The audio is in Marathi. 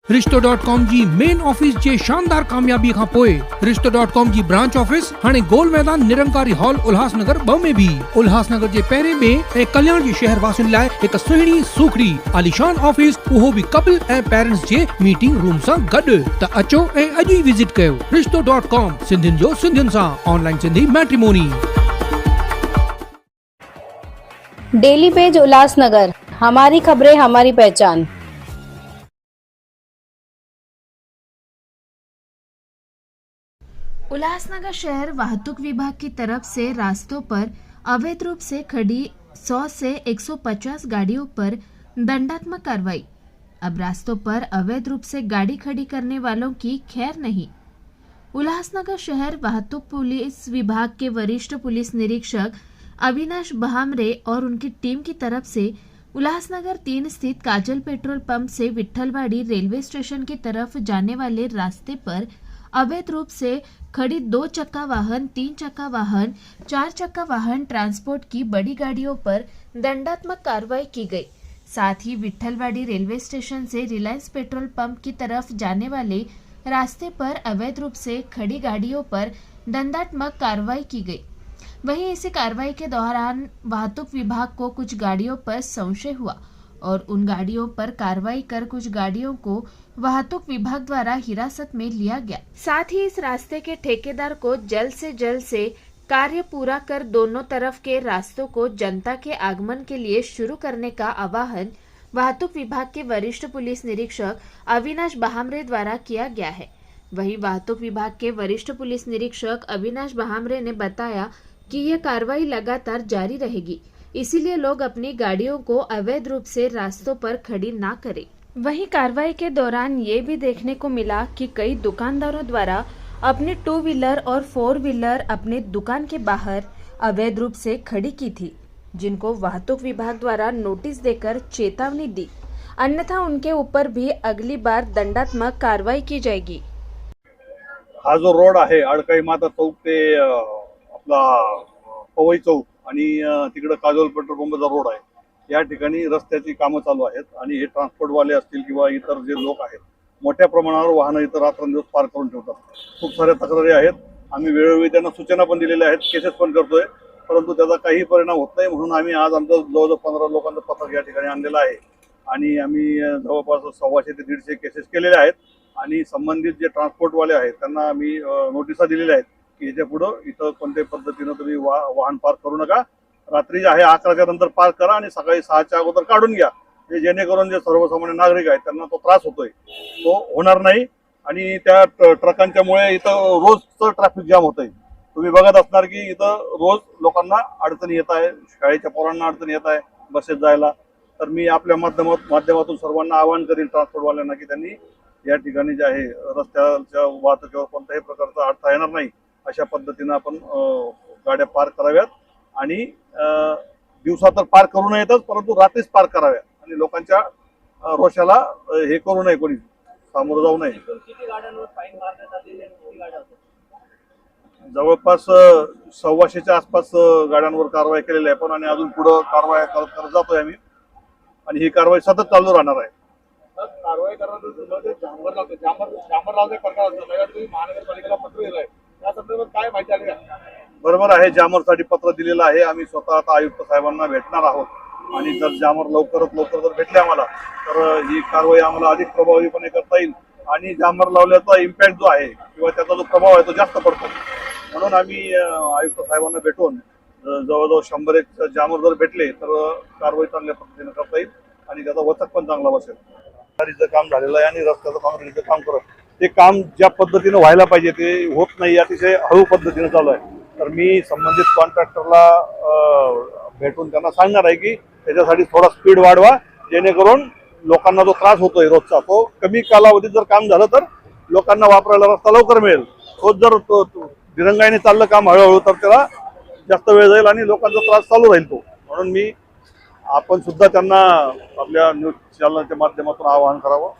रिश्तो.com जी मेन ऑफिस जे शानदार कामयाबी खां पोइ रिश्तो.com जी ब्रांच ऑफिस हाणे गोल मैदान निरंकारी हॉल उल्हासनगर 2 में भी उल्हासनगर जे पहिरें में ऐं कल्याण जे शहर वासियुनि लाइ हिकु सुहिणी सूखड़ी आलीशान ऑफिस, उहो बि कपल ऐं पेरेंट्स जे मीटिंग रूम सां गॾु। त अचो ऐं अॼु ई विज़िट कयो रिश्तो.com, सिंधियुनि जो सिंधियुनि सां online Sindhi matrimony. Daily page Ulhasnagar, हमारी खबरें हमारी पहचान। उल्हासनगर शहर वाहतूक विभाग की तरफ से रास्तों पर अवैध रूप से खड़ी 100 से 150 गाड़ियों पर दंडात्मक कार्रवाई। अब रास्तों पर अवैध रूप से गाड़ी खड़ी करने वालों की खैर नहीं। उल्हासनगर शहर वाहतूक पुलिस विभाग के वरिष्ठ पुलिस निरीक्षक अविनाश बहामरे और उनकी टीम की तरफ से उल्हासनगर 3 स्थित काजल पेट्रोल पंप से विट्ठलवाड़ी रेलवे स्टेशन की तरफ जाने वाले रास्ते पर अवैध रूप से खड़ी 2 चक्का वाहन, 3 चक्का वाहन, 4 चक्का वाहन ट्रांसपोर्ट की बड़ी गाड़ियों पर दंडात्मक कार्रवाई की गई। साथ ही विट्ठलवाड़ी रेलवे स्टेशन से रिलायंस पेट्रोल पंप की तरफ जाने वाले रास्ते पर अवैध रूप से खड़ी गाड़ियों पर दंडात्मक कार्रवाई की गई। वहीं इसी कार्रवाई के दौरान वाहतूक विभाग को कुछ गाड़ियों पर संशय हुआ और उन गाड़ियों पर कार्रवाई कर कुछ गाड़ियों को वाहतूक विभाग द्वारा हिरासत में लिया गया। साथ ही इस रास्ते के ठेकेदार को जल्द से कार्य पूरा कर दोनों तरफ के रास्तों को जनता के आगमन के लिए शुरू करने का आह्वान वाहतूक विभाग के वरिष्ठ पुलिस निरीक्षक अविनाश बहामरे द्वारा किया गया है। वहीं वाहतूक विभाग के वरिष्ठ पुलिस निरीक्षक अविनाश बहामरे ने बताया कि यह कार्रवाई लगातार जारी रहेगी, इसीलिए लोग अपनी गाड़ियों को अवैध रूप से रास्तों पर खड़ी ना करें। वहीं कार्रवाई के दौरान ये भी देखने को मिला कि कई दुकानदारों द्वारा अपनी 2 व्हीलर और 4 व्हीलर अपने दुकान के बाहर अवैध रूप से खड़ी की थी, जिनको वाहतूक विभाग द्वारा नोटिस देकर चेतावनी दी, अन्यथा उनके ऊपर भी अगली बार दंडात्मक कार्रवाई की जाएगी। हा जो रोड आहे अडकाई माता चौक ते आपला पवई चौक आणि तिकडे काजोल पेट्रोल पंपचा रोड आहे, या ठिकाणी रस्त्याची कामं चालू आहेत आणि हे ट्रान्सपोर्टवाले असतील किंवा इतर जे लोक आहेत मोठ्या प्रमाणावर वाहनं इथं रात्रंदिवस पार्क करून ठेवतात। खूप साऱ्या तक्रारी आहेत, आम्ही वेळोवेळी त्यांना सूचना पण दिलेल्या आहेत, केसेस पण करतोय, परंतु त्याचा काही परिणाम होत नाही। म्हणून आम्ही आज आमचं जवळजवळ 15 लोकांचं पथक या ठिकाणी आणलेलं आहे आणि आम्ही जवळपास 125 ते 150 केसेस केलेल्या आहेत आणि संबंधित जे ट्रान्सपोर्टवाले आहेत त्यांना आम्ही नोटिसा दिलेल्या आहेत की याच्या पुढं इथं कोणत्याही पद्धतीनं तुम्ही वाहन पार्क करू नका। रात्री जे आहे 11च्या नंतर पार्क करा आणि सकाळी 6च्या अगोदर काढून घ्या, जेणेकरून जे सर्वसामान्य नागरिक आहेत त्यांना तो त्रास होतोय तो होणार नाही। आणि त्या ट्रकांच्यामुळे इथं रोजचं ट्रॅफिक जाम होतंय। तुम्ही बघत असणार की इथं रोज लोकांना अडचणी येत आहे, शाळेच्या पोरांना अडचणी येत आहे बसेस जायला। तर मी आपल्या माध्यमातून सर्वांना आवाहन करेन ट्रान्सपोर्टवाल्यांना की त्यांनी या ठिकाणी जे आहे रस्त्याच्या वाहतुकीवर कोणत्याही प्रकारचा अडथळा येणार नाही अशा पद्धतीनं आपण गाड्या पार्क कराव्यात आणि दिवसा तर पार्क करू नयेतच, परंतु रात्रीच पार्क कराव्या आणि लोकांच्या रोषाला हे करू नये, कोणी सामोरं जाऊ नये। जवळपास 125च्या आसपास गाड्यांवर कारवाई केलेली आहे पण आणि अजून पुढे कारवाई करत जातोय आम्ही आणि ही कारवाई सतत चालू राहणार आहे। कारवाई करण्याचं जामर लावते प्रकार तुम्ही महानगरपालिकेला पत्र दिलंय, त्या संदर्भात काय माहिती आली आहे? बरोबर आहे, जामरसाठी पत्र दिलेलं आहे। आम्ही स्वतः आता आयुक्त साहेबांना भेटणार आहोत आणि जर जामर लवकरात लवकर जर भेटले आम्हाला तर ही कारवाई आम्हाला अधिक प्रभावीपणे करता येईल आणि जामर लावल्याचा इम्पॅक्ट जो आहे किंवा त्याचा जो प्रभाव आहे तो जास्त पडतो। म्हणून आम्ही आयुक्त साहेबांना भेटून जवळजवळ 100 जामर जर भेटले तर कारवाई चांगल्या पद्धतीने करता येईल आणि त्याचा वचक पण चांगला बसेल। काम झालेलं आहे आणि रस्त्याचं काँक्रीटचं काम करत ते काम ज्या पद्धतीने व्हायला पाहिजे ते होत नाही, अतिशय हळू पद्धतीने चालू आहे। तर मी संबंधित कॉन्ट्रॅक्टरला भेटून त्यांना सांगणार आहे की त्याच्यासाठी थोडा स्पीड वाढवा, जेणेकरून लोकांना जो त्रास होतोय रोजचा तो कमी कालावधीत जर काम झालं तर लोकांना वापरायला रस्ता लवकर मिळेल। तोच जर दिरंगाईने चाललं काम हळूहळू तर त्याला जास्त वेळ जाईल आणि लोकांचा त्रास चालू राहील तो। म्हणून आपण सुद्धा त्यांना आपल्या न्यूज चॅनलच्या माध्यमातून आवाहन करावं